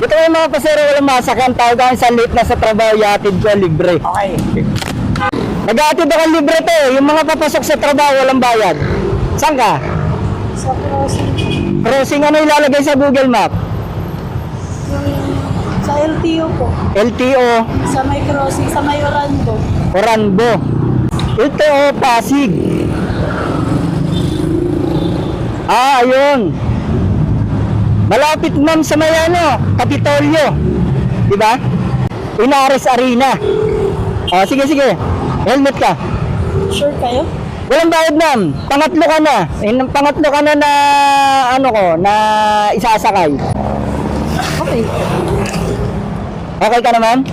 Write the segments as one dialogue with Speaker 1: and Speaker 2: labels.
Speaker 1: Ito yung mga pasero walang masakyan. Tawag kami sa late na sa trabaho, yatid ko libre.
Speaker 2: Okay.
Speaker 1: Nag-aatid ako libre to. Yung mga papasok sa trabaho walang bayad. Saan ka?
Speaker 3: Sa crossing.
Speaker 1: Crossing, ano ilalagay sa Google Map?
Speaker 3: Sa LTO po.
Speaker 1: LTO,
Speaker 3: Sa may crossing, sa may Orlando.
Speaker 1: Oranbo. Ito Pasig. Ayun. Malapit ma'am sa may Kapitolyo. Diba? Inares Arena. Sige. Helmet ka.
Speaker 3: Sure kayo?
Speaker 1: Walang bayad ma'am. Pangatlo ka na. Pangatlo ka na na isasakay.
Speaker 3: Okay.
Speaker 1: Okay ka na ma'am?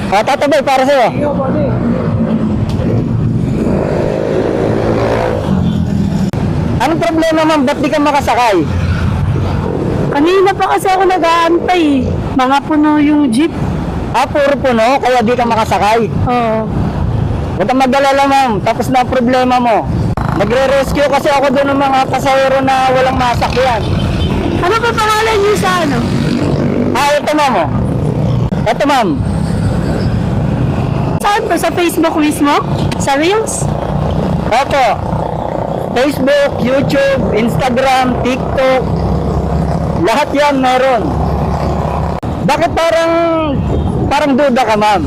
Speaker 1: Tatabay para sa'yo.
Speaker 3: Iyo, bali.
Speaker 1: Anong problema ma'am? Ba't di ka makasakay?
Speaker 3: Kanina pa kasi ako nag-aantay. Mga puno yung jeep.
Speaker 1: Puro puno, kaya di ka makasakay.
Speaker 3: Oo.
Speaker 1: Huwag kang mag-alala ma'am, tapos na ang problema mo. Nagre-rescue kasi ako doon ng mga pasahero na walang masakyan.
Speaker 3: Ano pa pangalan niyo sa ano?
Speaker 1: Ito ma'am oh. Ito ma'am.
Speaker 3: Saan pa? Sa Facebook mismo? Sa Reels?
Speaker 1: Opo. Facebook, YouTube, Instagram, TikTok. Lahat yan meron. Bakit parang duda ka ma'am?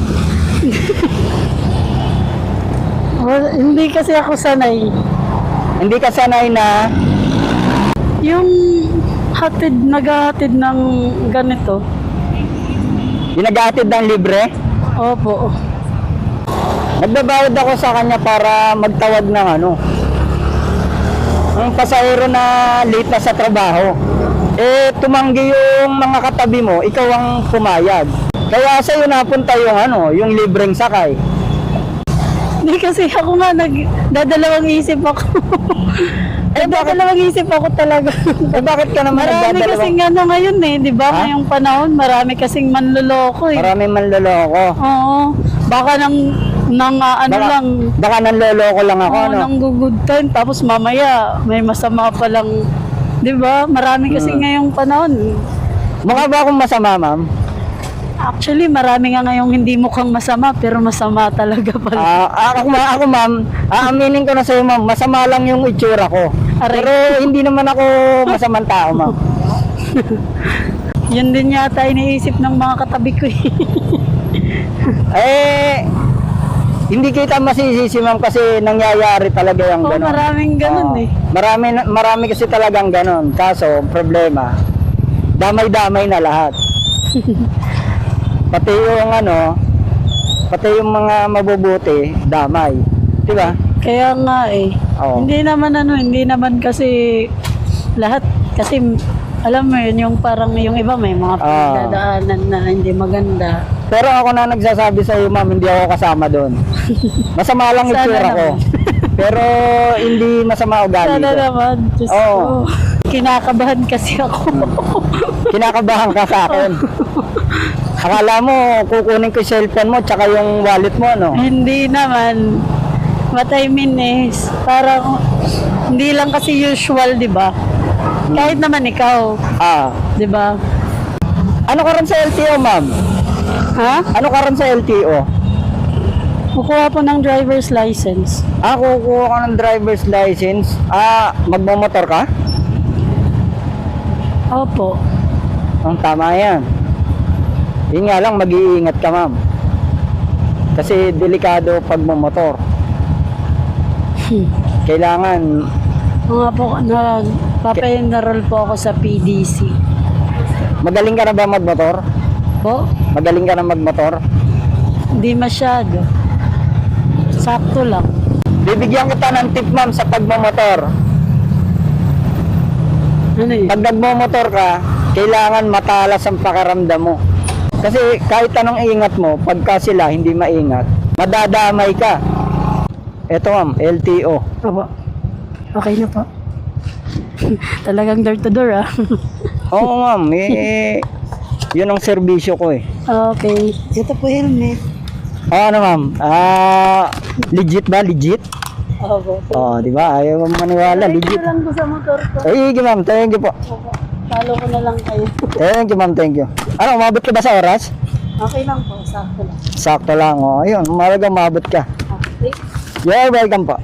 Speaker 3: Hindi kasi ako sanay.
Speaker 1: Hindi ka sanay na
Speaker 3: Yung naghahatid ng ganito.
Speaker 1: ginagatid ng libre?
Speaker 3: Opo.
Speaker 1: Nagbabayad ako sa kanya para magtawag ng ang pasahero na late na sa trabaho. Tumanggi yung mga katabi mo, ikaw ang pumayag. Kaya sa'yo napunta yung libreng sakay.
Speaker 3: Hindi kasi ako nga dadalawang isip ako. Dadalawang isip ako talaga.
Speaker 1: Bakit ka naman
Speaker 3: Marami kasing ngayon di ba?
Speaker 1: Ha?
Speaker 3: Ngayong panahon, marami kasing manloloko
Speaker 1: Marami manloloko.
Speaker 3: Oo. Baka
Speaker 1: Baka nanloloko lang ako,
Speaker 3: nang good time, tapos mamaya may masama pa lang. Di ba? Marami kasi ngayong panahon.
Speaker 1: Mukha ba akong masama, ma'am?
Speaker 3: Actually, marami nga ngayong hindi mukhang masama, pero masama talaga pala.
Speaker 1: Ako ma'am, aaminin ko na sa'yo, ma'am, masama lang yung itsura ko.
Speaker 3: Aray.
Speaker 1: Pero hindi naman ako masamang tao, ma'am.
Speaker 3: Yun din yata iniisip ng mga katabi ko
Speaker 1: Hindi kita masisisi, ma'am, kasi nangyayari talaga yung
Speaker 3: Oo,
Speaker 1: gano'n.
Speaker 3: maraming ganun
Speaker 1: Marami kasi talagang gano'n. Kaso, problema, damay-damay na lahat. Pati yung mga mabubuti, damay. Diba?
Speaker 3: Kaya nga
Speaker 1: Oo.
Speaker 3: hindi naman kasi lahat, kasi alam mo yun, yung parang yung iba may mga pinagdadaanan na hindi maganda.
Speaker 1: Pero ako na nagsasabi sa iyo, ma'am, hindi ako kasama doon. Masama lang
Speaker 3: Sana
Speaker 1: itsura ko.
Speaker 3: naman.
Speaker 1: Pero hindi masama ugali
Speaker 3: Sana
Speaker 1: ko.
Speaker 3: naman, Diyos
Speaker 1: Oo.
Speaker 3: ko. Kinakabahan kasi ako.
Speaker 1: Kinakabahan ka sa akin. Akala mo, kukunin ko yung cellphone mo tsaka yung wallet mo, no?
Speaker 3: Hindi naman. What I mean is, parang hindi lang kasi usual, di ba? Kahit naman ikaw, di ba?
Speaker 1: Ano ka rin sa LTO, ma'am?
Speaker 3: Ha?
Speaker 1: Ano ka rin sa LTO?
Speaker 3: Kukuha po ng driver's license.
Speaker 1: Kukuha ka ng driver's license. Magmamotor ka?
Speaker 3: Opo.
Speaker 1: Ang tama yan. Yun nga lang, mag-iingat ka, ma'am. Kasi delikado pag mamotor. Kailangan
Speaker 3: Mga po, nagpapa-enroll po ako sa PDC.
Speaker 1: Magaling ka na ba magmotor?
Speaker 3: Po?
Speaker 1: Magaling ka na magmotor?
Speaker 3: Hindi masyado. Sakto lang.
Speaker 1: Bibigyan kita ng tip, ma'am, sa pagmamotor.
Speaker 3: Ano yun?
Speaker 1: Pag nagmamotor ka, kailangan matalas ang pakiramdam mo. Kasi kahit anong ingat mo, pagka sila hindi maingat, madadamay ka. Eto, ma'am, LTO.
Speaker 3: Opo. Okay na po. Talagang door to door
Speaker 1: Oo, ma'am, yun ang serbisyo ko eh.
Speaker 3: Okay. Ito po helmet.
Speaker 1: Ano, ma'am? Legit ba? Legit?
Speaker 3: Opo.
Speaker 1: Di ba? Ayaw mo maniwala, legit.
Speaker 3: Ito lang po sa motor ko.
Speaker 1: Sige, ma'am, thank you po.
Speaker 3: Opo. Follow ko na lang kayo.
Speaker 1: Thank you, ma'am. Thank you. Ano, umabot ka ba sa oras?
Speaker 3: Okay lang po, sakto lang.
Speaker 1: Sakto lang, oh. Ayun, umalagang umabot ka.
Speaker 3: Okay.
Speaker 1: You're welcome po.